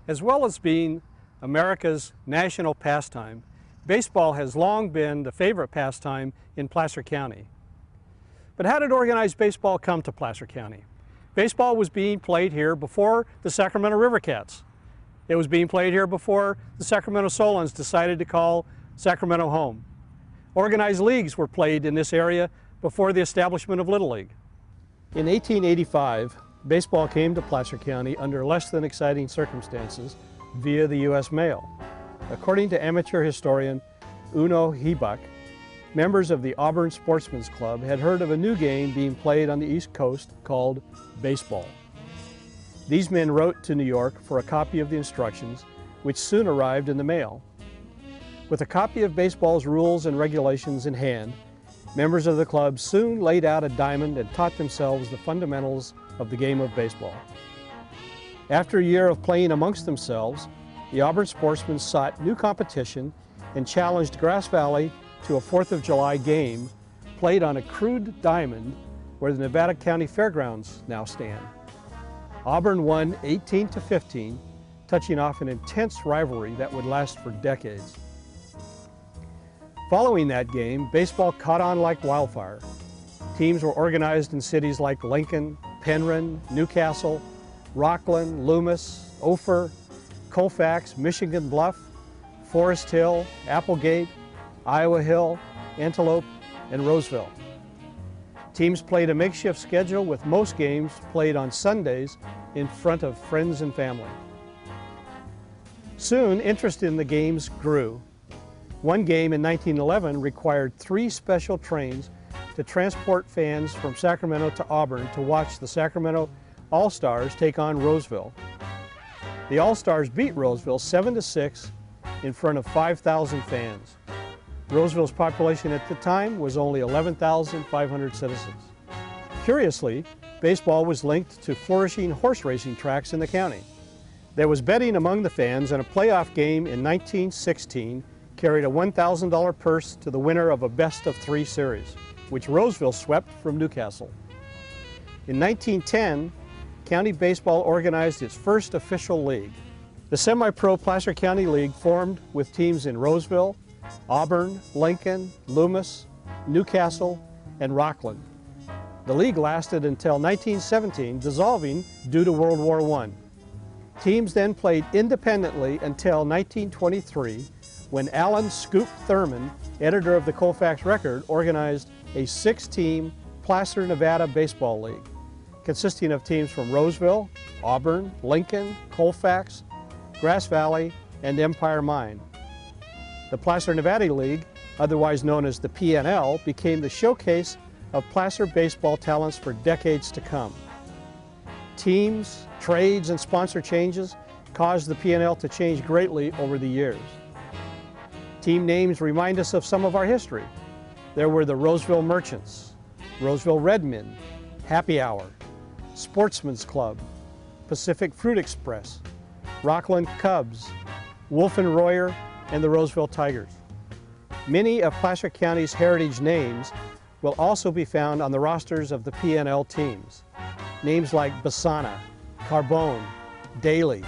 As well as being America's national pastime, baseball has long been the favorite pastime in Placer County. But how did organized baseball come to Placer County? Baseball was being played here before the Sacramento River Cats. It was being played here before the Sacramento Solons decided to call Sacramento home. Organized leagues were played in this area before the establishment of Little League. In 1885, baseball came to Placer County under less than exciting circumstances via the U.S. mail. According to amateur historian Uno Hebuck, members of the Auburn Sportsman's Club had heard of a new game being played on the East Coast called baseball. These men wrote to New York for a copy of the instructions, which soon arrived in the mail. With a copy of baseball's rules and regulations in hand, members of the club soon laid out a diamond and taught themselves the fundamentals of the game of baseball. After a year of playing amongst themselves, the Auburn Sportsmen sought new competition and challenged Grass Valley to a 4th of July game played on a crude diamond where the Nevada County Fairgrounds now stand. Auburn won 18-15, touching off an intense rivalry that would last for decades. Following that game, baseball caught on like wildfire. Teams were organized in cities like Lincoln, Penryn, Newcastle, Rockland, Loomis, Ophir, Colfax, Michigan Bluff, Forest Hill, Applegate, Iowa Hill, Antelope, and Roseville. Teams played a makeshift schedule with most games played on Sundays in front of friends and family. Soon, interest in the games grew. One game in 1911 required 3 special trains to transport fans from Sacramento to Auburn to watch the Sacramento All-Stars take on Roseville. The All-Stars beat Roseville 7-6 in front of 5,000 fans. Roseville's population at the time was only 11,500 citizens. Curiously, baseball was linked to flourishing horse racing tracks in the county. There was betting among the fans, and a playoff game in 1916 carried a $1,000 purse to the winner of a best-of-3 series, which Roseville swept from Newcastle. In 1910, county baseball organized its first official league. The semi-pro Placer County League formed with teams in Roseville, Auburn, Lincoln, Loomis, Newcastle, and Rockland. The league lasted until 1917, dissolving due to World War I. Teams then played independently until 1923, when Alan Scoop Thurman, editor of the Colfax Record, organized a 6-team Placer, Nevada Baseball League, consisting of teams from Roseville, Auburn, Lincoln, Colfax, Grass Valley, and Empire Mine. The Placer Nevada League, otherwise known as the PNL, became the showcase of Placer baseball talents for decades to come. Teams, trades, and sponsor changes caused the PNL to change greatly over the years. Team names remind us of some of our history. There were the Roseville Merchants, Roseville Redmen, Happy Hour, Sportsman's Club, Pacific Fruit Express, Rockland Cubs, Wolf and Royer, and the Roseville Tigers. Many of Placer County's heritage names will also be found on the rosters of the PNL teams. Names like Basana, Carbone, Daly,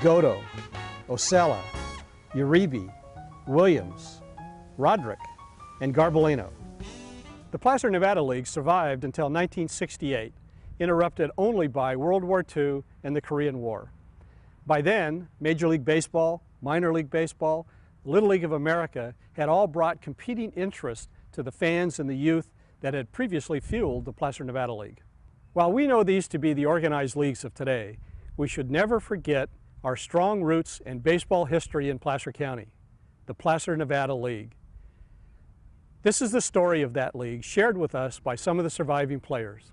Godo, Osella, Uribe, Williams, Roderick, and Garbolino. The Placer Nevada League survived until 1968, interrupted only by World War II and the Korean War. By then, Major League Baseball, Minor League Baseball, Little League of America had all brought competing interest to the fans and the youth that had previously fueled the Placer Nevada League. While we know these to be the organized leagues of today, we should never forget our strong roots and baseball history in Placer County, the Placer Nevada League. This is the story of that league, shared with us by some of the surviving players.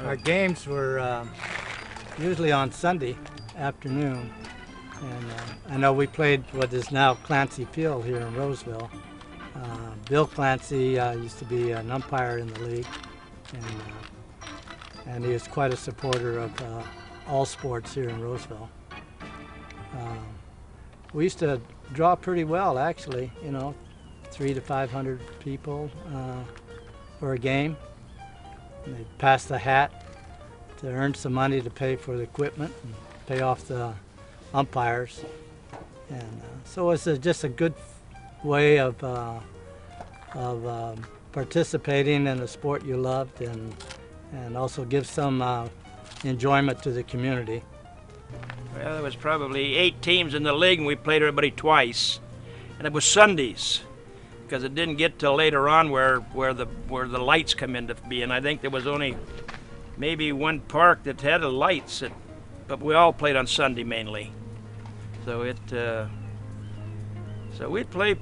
Our games were usually on Sunday afternoon, and I know we played what is now Clancy Field here in Roseville. Bill Clancy used to be an umpire in the league, and he was quite a supporter of all sports here in Roseville. We used to draw pretty well, actually, 300 to 500 people for a game. And they'd pass the hat to earn some money to pay for the equipment and pay off the umpires. And so it's just a good way of participating in a sport you loved, and also give some enjoyment to the community. Well, there was probably 8 teams in the league, and we played everybody twice, and it was Sundays, because it didn't get till later on where the lights come into being. I think there was only maybe one park that had the lights, but we all played on Sunday mainly. So so we'd play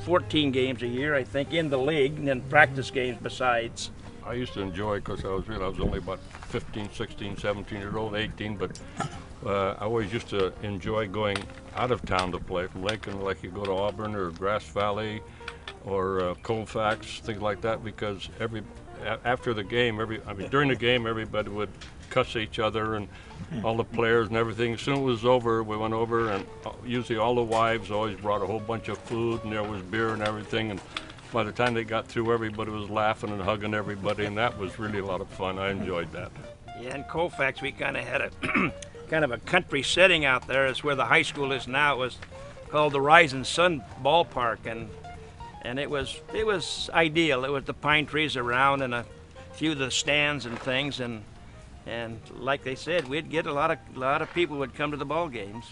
14 games a year, I think, in the league, and then practice games besides. I used to enjoy it because I was only about 15, 16, 17 years old, 18, but I always used to enjoy going out of town to play, from Lincoln, like you go to Auburn or Grass Valley or Colfax, things like that, because after the game, during the game, everybody would cuss each other, and all the players and everything. As soon as it was over, we went over, and usually all the wives always brought a whole bunch of food, and there was beer and everything, and by the time they got through, everybody was laughing and hugging everybody, and that was really a lot of fun. I enjoyed that. Yeah, in Colfax, we kind of had a kind of a country setting out there. It's where the high school is now. It was called the Rising Sun Ballpark, and it was ideal. It was the pine trees around and a few of the stands and things, and like they said, we'd get a lot of people would come to the ball games.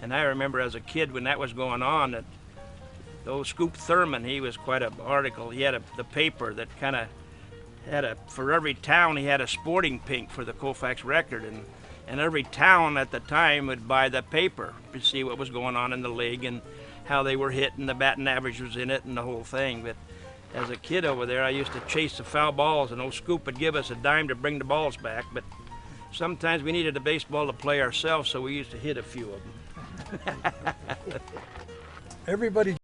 And I remember as a kid when that was going on, that old Scoop Thurman, he was quite an article. He had the paper that kind of had for every town he had a sporting pink for the Colfax Record, and every town at the time would buy the paper to see what was going on in the league and how they were hitting, the batting average was in it, and the whole thing. But as a kid over there, I used to chase the foul balls, and old Scoop would give us a dime to bring the balls back, but sometimes we needed a baseball to play ourselves, so we used to hit a few of them. Everybody